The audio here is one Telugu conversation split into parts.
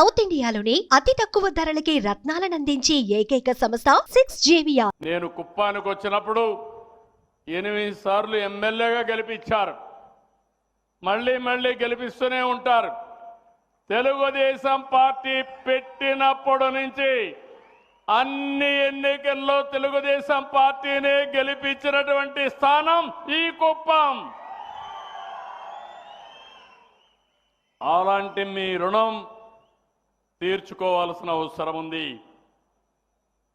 సౌత్ ఇండియాలోని అతి తక్కువ ధరలకి రత్నాలనందించే ఏకైక సంస్థ 6JVR. నేను కుప్పానికి వచ్చినప్పుడు 8 సార్లు ఎమ్మెల్యేగా గెలిపించారు. మళ్ళీ గెలిపిస్తూనే ఉంటారు. తెలుగుదేశం పార్టీ పెట్టినప్పటి నుంచి అన్ని ఎన్నికల్లో తెలుగుదేశం పార్టీనే గెలిపించినటువంటి స్థానం ఈ కుప్పం. అలాంటి మీ రుణం తీర్చుకోవాల్సిన అవసరం ఉంది.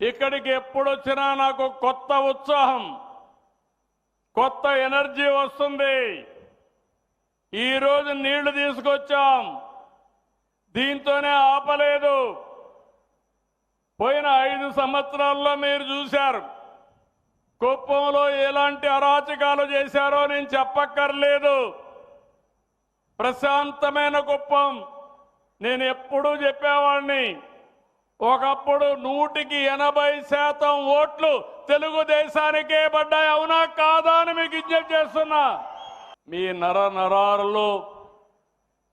ఇక్కడికి ఎప్పుడొచ్చినా నాకు కొత్త ఉత్సాహం, కొత్త ఎనర్జీ వస్తుంది. ఈరోజు నీళ్లు తీసుకొచ్చాం, దీంతోనే ఆపలేదు. పోయిన 5 సంవత్సరాల్లో మీరు చూశారు కుప్పంలో ఎలాంటి అరాచకాలు చేశారో నేను చెప్పక్కర్లేదు. ప్రశాంతమైన కుప్పం. నేను ఎప్పుడూ చెప్పేవాడిని, ఒకప్పుడు 180% ఓట్లు తెలుగుదేశానికే పడ్డాయి. అవునా కాదా అని మీకు విజ్ఞప్తి చేస్తున్నా. మీ నరాలలో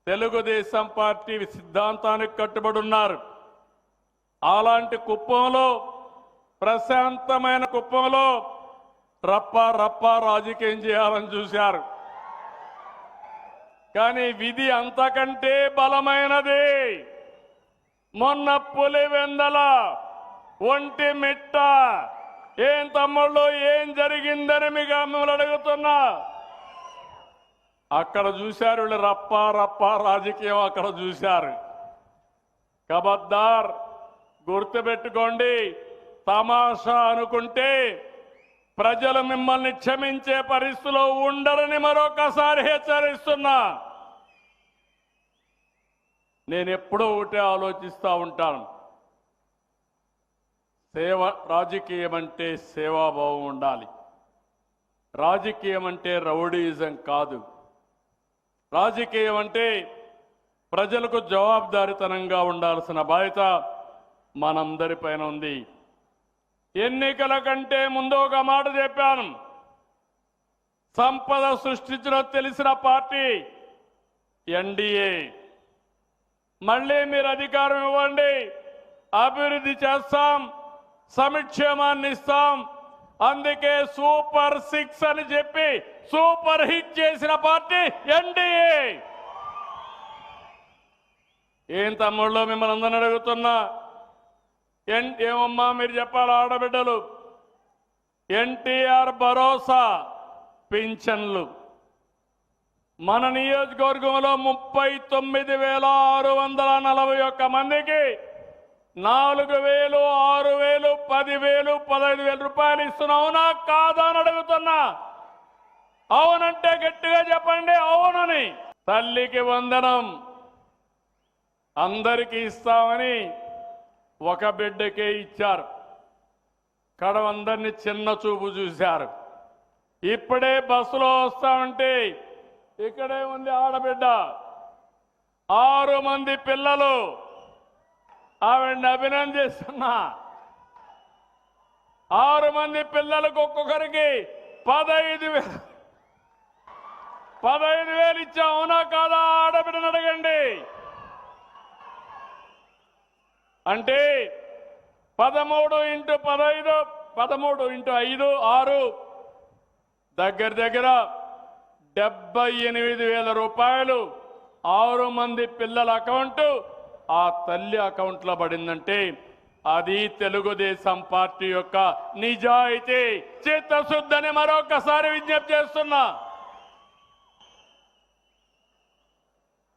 తెలుగుదేశం పార్టీ సిద్ధాంతానికి కట్టుబడి ఉన్నారు. అలాంటి కుప్పంలో, ప్రశాంతమైన కుప్పంలో రప్ప రాజకీయం చేయాలని చూశారు. కానీ విధి అంతకంటే బలమైనది. మొన్న పులివెందల, ఒంటిమిట్ట, ఏం తమ్ముళ్ళు ఏం జరిగిందని మీకు మిమ్మల్ని అడుగుతున్నా. అక్కడ చూశారు వీళ్ళు రప్ప రాజకీయం అక్కడ చూశారు. కబద్దార్, గుర్తుపెట్టుకోండి. తమాషా అనుకుంటే ప్రజలు మిమ్మల్ని క్షమించే పరిస్థితిలో ఉండరని మరొకసారి హెచ్చరిస్తున్నా. నేను ఎప్పుడూ ఒకటే ఆలోచిస్తూ ఉంటాను. రాజకీయం అంటే సేవాభావం ఉండాలి. రాజకీయం అంటే రౌడీయిజం కాదు. రాజకీయం అంటే ప్రజలకు జవాబుదారీతనంగా ఉండాల్సిన బాధ్యత మనందరిపైన ఉంది. ఎన్నికల కంటే ముందు ఒక మాట చెప్పాను. సంపద సృష్టించడం తెలిసిన పార్టీ ఎన్డీఏ. మళ్ళీ మీరు అధికారం ఇవ్వండి, అభివృద్ధి చేస్తాం, సంక్షేమాన్ని ఇస్తాం. అందుకే సూపర్ 6 అని చెప్పి సూపర్ హిట్ చేసిన పార్టీ ఎన్డీఏ. ఏం తమ్ముళ్ళు మిమ్మల్ని అందరిని అడుగుతున్నా, ఏమమ్మా మీరు చెప్పాలి ఆడబిడ్డలు. ఎన్టీఆర్ భరోసా పింఛన్లు మన నియోజకవర్గంలో 39,641 మందికి 4,000, 6,000, 10,000, 15,000 రూపాయలు ఇస్తున్నాం. అవునా కాదా అని అడుగుతున్నా. అవునంటే గట్టిగా చెప్పండి అవునని. తల్లికి వందనం అందరికీ ఇస్తామని ఒక బిడ్డకే ఇచ్చారు. కడవందరినీ చిన్న చూపు చూశారు. ఇప్పుడే బస్సులో వస్తామంటే ఇక్కడే ఉంది ఆడబిడ్డ, 6 మంది పిల్లలు. ఆవిడని అభినందిస్తున్నా. 6 మంది పిల్లలకు ఒక్కొక్కరికి 15,000 ఇచ్చాం. అవునా కాదా ఆడబిడ్డను అడగండి. అంటే 13 × 15, 13 × 5, 6 దగ్గర 78,000 రూపాయలు 6 మంది పిల్లల అకౌంట్ ఆ తల్లి అకౌంట్లో పడిందంటే అది తెలుగుదేశం పార్టీ యొక్క నిజాయితీ, చిత్తశుద్ధిని మరొకసారి విజ్ఞప్తి చేస్తున్నా.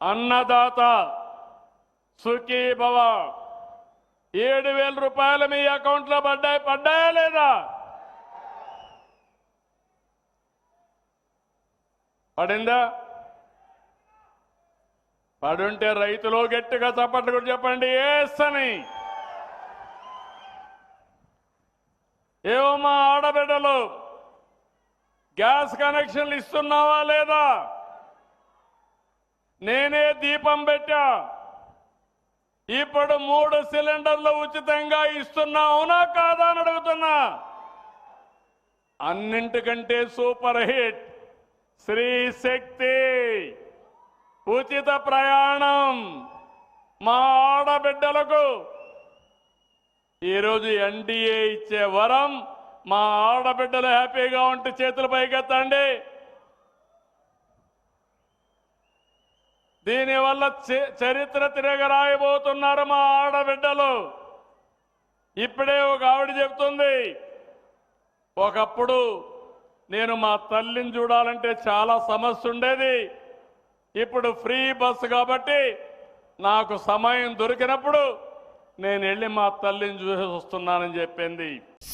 అన్నదాత సుఖీ భవ 7,000 రూపాయలు మీ అకౌంట్లో పడ్డాయా లేదా? పడిందా? పడుంటే రైతులు గట్టిగా చప్పట్లు కూడా చెప్పండి ఎస్ అని. ఏమమ్మా ఆడబిడ్డలు గ్యాస్ కనెక్షన్లు ఇస్తున్నావా లేదా? నేనే దీపం పెట్టా. ఇప్పుడు 3 సిలిండర్లు ఉచితంగా ఇస్తున్నా. అవునా కాదా అని అడుగుతున్నా. అన్నింటికంటే సూపర్ హిట్ శ్రీ శక్తి ఉచిత ప్రయాణం మా ఆడబిడ్డలకు ఈరోజు ఎన్డీఏ ఇచ్చే వరం, మా ఆడబిడ్డలు హ్యాపీగా ఉంటే చేతులు పైకెత్తండి. దీనివల్ల చరిత్ర తిరగరాయబోతున్నారు మా ఆడబిడ్డలు. ఇప్పుడే ఒక ఆవిడ చెప్తుంది, ఒకప్పుడు నేను మా తల్లిని చూడాలంటే చాలా సమస్య ఉండేది, ఇప్పుడు ఫ్రీ బస్సు కాబట్టి నాకు సమయం దొరికినప్పుడు నేను వెళ్ళి మా తల్లిని చూసి వస్తున్నానని చెప్పింది.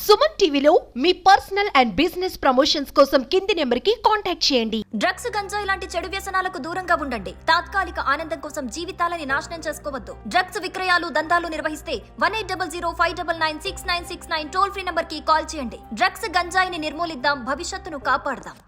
సుమన్ టీవీలో మీ పర్సనల్ అండ్ బిజినెస్ ప్రమోషన్స్ కోసం కింది నెంబర్కి కాంటాక్ట్ చేయండి. డ్రగ్స్, గంజాయి లాంటి చెడు వ్యసనాలకు దూరంగా ఉండండి. తాత్కాలిక ఆనందం కోసం జీవితాలని నాశనం చేసుకోవద్దు. డ్రగ్స్ విక్రయాలు, దందాలు నిర్వహిస్తే 1800599696 టోల్ ఫ్రీ నంబర్ కి కాల్ చేయండి. డ్రగ్స్, గంజాయిని నిర్మూలిద్దాం, భవిష్యత్తును కాపాడదాం.